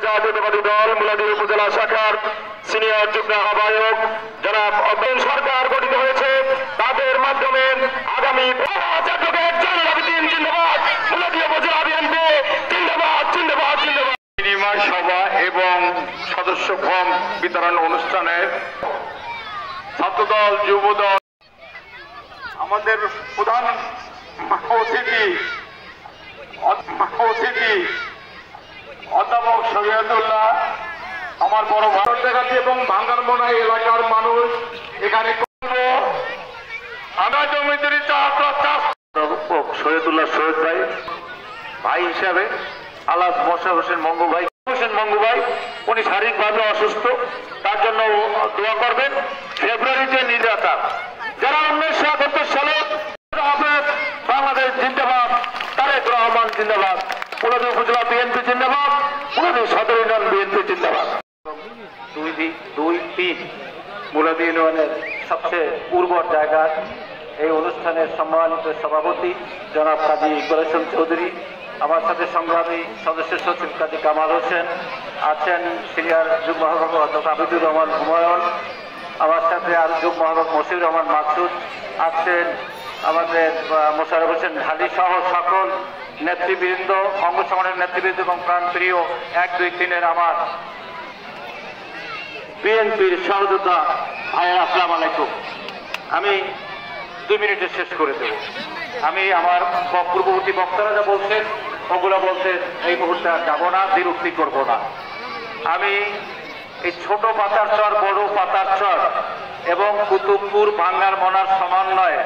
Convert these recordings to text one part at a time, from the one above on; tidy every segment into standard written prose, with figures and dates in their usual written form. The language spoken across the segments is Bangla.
জাতীয়তাবাদী দল মুলাদী উপজেলা শাখার সিনিয়র যুগ্ম আহ্বায়ক জনাব অব্দুল সরকার গঠিত হয়েছে। তাদের মাধ্যমে আগামী মুলাদী উপজেলা বিএনপি জিন্দাবাদ জিন্দাবাদ জিন্দাবাদ বিনিময় সভা এবং সদস্য ফর্ম বিতরণ অনুষ্ঠানের ছাত্রদল যুবদল আমাদের প্রধান অতিথি অধ্যাপক শরীয়তুল্লাহ, আমার বড় ভারত দেখাচ্ছি এবং ভাঙ্গারমোনা এলাকার মানুষ এখানে শরীয়তুল্লাহ সৈয়দ ভাই ভাই হিসাবে আলাস মোশাররফ হোসেন মঙ্গু ভাই উনি শারীরিকভাবে অসুস্থ, তার জন্য দোয়া করবেন। ফেব্রুয়ারিতে নির্যাতন যারা 1971 সালে বাংলাদেশ জিন্দাবাদ, তারেক রহমান জিন্দাবাদ, মুলাদী উপজেলা বিএনপি জিন্দাবাদ, মুলাদী সদর ইউনিয়ন বিএনপি জিন্দাবাদ। 2-3 মুলাদী ইউনিয়নের সবচেয়ে উর্বর জায়গা। এই অনুষ্ঠানের সম্মানিত সভাপতি জনাব কাজী ইকবাল হোসেন চৌধুরী, আমার সাথে সংগ্রামী সদস্য সচিব কাজী কামাল হোসেন আছেন, সিনিয়র যুগ্ম আহ্বায়ক অধ্যক্ষ আবিদুর রহমান হুমায়ুন, আমার সাথে আর যুগ্ম আহ্বায়ক মশিউর রহমান মাকসুদ আছেন, আমাদের মোশাররফ হোসেন ঢালি সহ সকল নেতৃবৃন্দ, অঙ্গ সংগঠনের নেতৃবৃন্দ এবং প্রাণপ্রিয় 1-2-3-এর আমার বিএনপির সহযোদ্ধা ভাইয়েরা, আসসালামু আলাইকুম। আমি 2 মিনিটে শেষ করে দেব। আমি আমার পূর্ববর্তী বক্তারা যা বলছেন ওগুলো বলতে এই মুহূর্তে আর যাবো না, বিরক্তি করব না। আমি এই ছোট পাতারচর, বড় পাতারচর এবং কুতুবপুর ভাঙ্গারমোনার সমন্বয়ে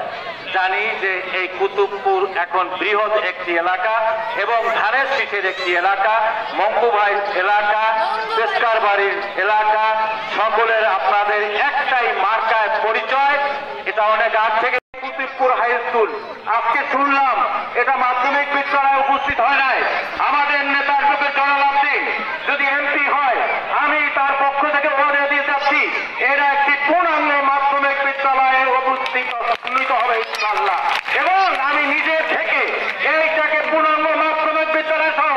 জানি যে এই কুতুবপুর এখন বৃহৎ একটি এলাকা এবং ধানের শীষের একটি এলাকা, মঙ্গুভাই এলাকা, পেশকার বাড়ির এলাকা, সকলের আপনাদের একটাই মার্কায় পরিচয়। এটা অনেক আগ থেকে কুতুবপুর হাই স্কুল, আজকে শুনলাম এটা মাধ্যমিক বিদ্যালয়ে উপস্থিত হয় নাই। আমাদের নেতার যুগের জনলাভ দিন যদি এমপি হয়, আমি তার পক্ষ থেকে ওয়াদা দিয়ে যাচ্ছি এরা একটি পূর্ণাঙ্গ মাধ্যমিক বিদ্যালয়ে উন্নীত হবে ইনশাআল্লাহ। এবং আমি নিজে থেকে এইটাকে পূর্ণাঙ্গ মাধ্যমিক বিদ্যালয় সহ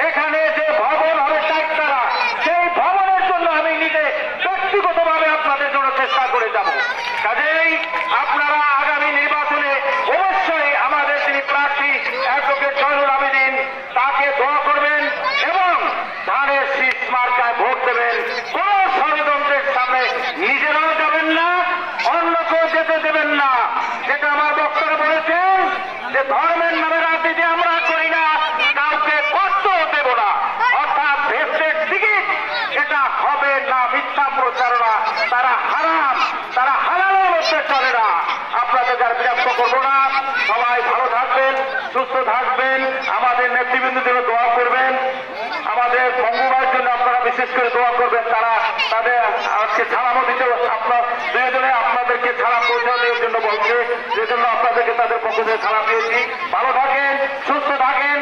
এখানে যে ভবন হবে চারতলা, সেই ভবনের জন্য আমি নিজে ব্যক্তিগতভাবে আপনাদের জন্য চেষ্টা করে যাব। কাজেই আপনারা আগামী নির্বাচনে অবশ্যই আমাদের যিনি প্রার্থী অ্যাডভোকেট জয়নুল আবেদিন তাকে দোয়া করবেন এবং ধানের শীষ মার্কায় ভোট দেবেন। কোন ষড়যন্ত্রের সামনে নিজেরাও যাবেন না, অন্যকেও যেতে দেবেন না। যেটা আমার বক্তারা বলেছেন যে ধর্মের নামে রাজনীতি আমরা করি না, কাউকে কষ্ট দেব না, অর্থাৎ ভেস্টেড টিকিট এটা হবে না, মিথ্যা প্রচারণা, তারা হারাম, তারা হালালের মধ্যে চলে না। আপনাদের যার বিরক্ত করবো না। সবাই ভালো থাকবেন, সুস্থ থাকবেন, আমাদের নেতৃবৃন্দের জন্য দোয়া করবেন, আমাদের মঙ্গুভাইয়ের জন্য আপনারা বিশেষ করে দোয়া করবেন। তারা তাদের আজকে সালামও দিতে আপনার দুজনে আপনাদেরকে সালাম পৌঁছা দেওয়ার জন্য বলছে, যে জন্য আপনাদেরকে তাদের পক্ষ থেকে সালাম দিয়েছি। ভালো থাকেন, সুস্থ থাকেন।